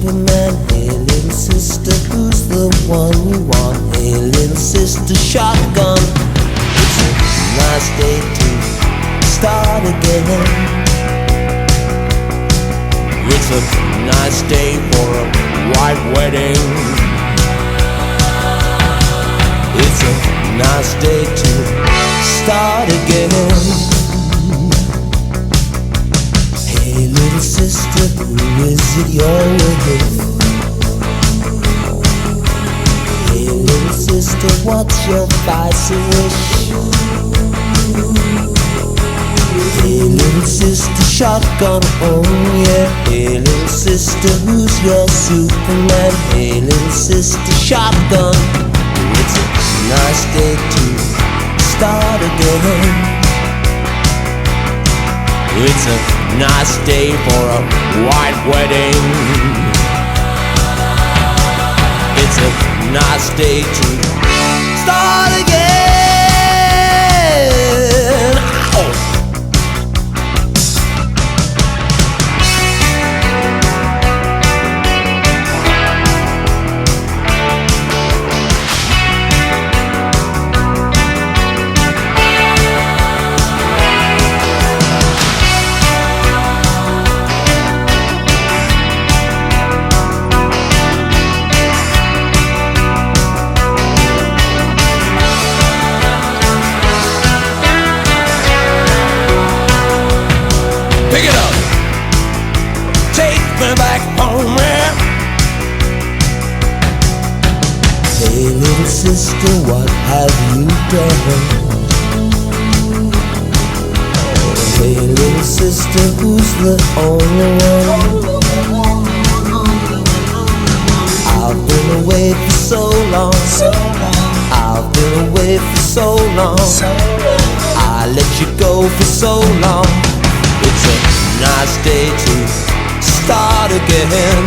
Superman. Hey little sister, who's the one you want? Hey little sister, shotgun. It's a nice day to start again. It's a nice day for a white wedding. It's a nice day to start again. Hey little sister, who is it you're with? Hey little sister, what's your vice wish? Hey little sister, shotgun, oh yeah. Hey little sister, who's your Superman? Hey little sister, shotgun. It's a nice day to start again. It's a nice day for a white wedding. It's a nice day to start again. Ow! Pick it up, take me back home, yeah. Hey little sister, what have you done? Hey little sister, who's the only one? I've been away for so long. I've been away for so long. I let you go for so long. It's a nice day to start again.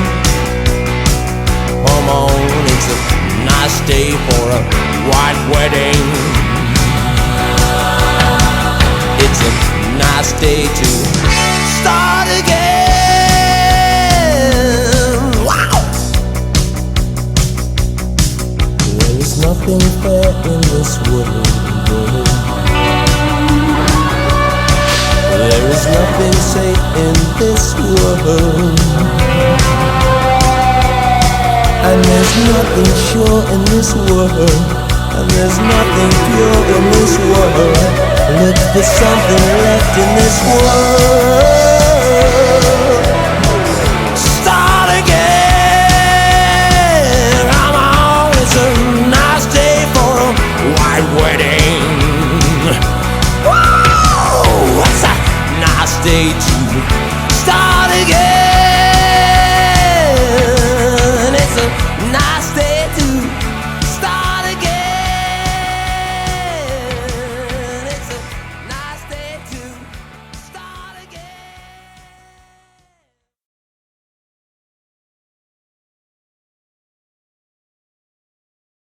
Come on, it's a nice day for a white wedding. It's a nice day to start again. Wow! There is nothing fair in this world. There is nothing safe in this world, and there's nothing sure in this world, and there's nothing pure in this world. Look for something left in this world.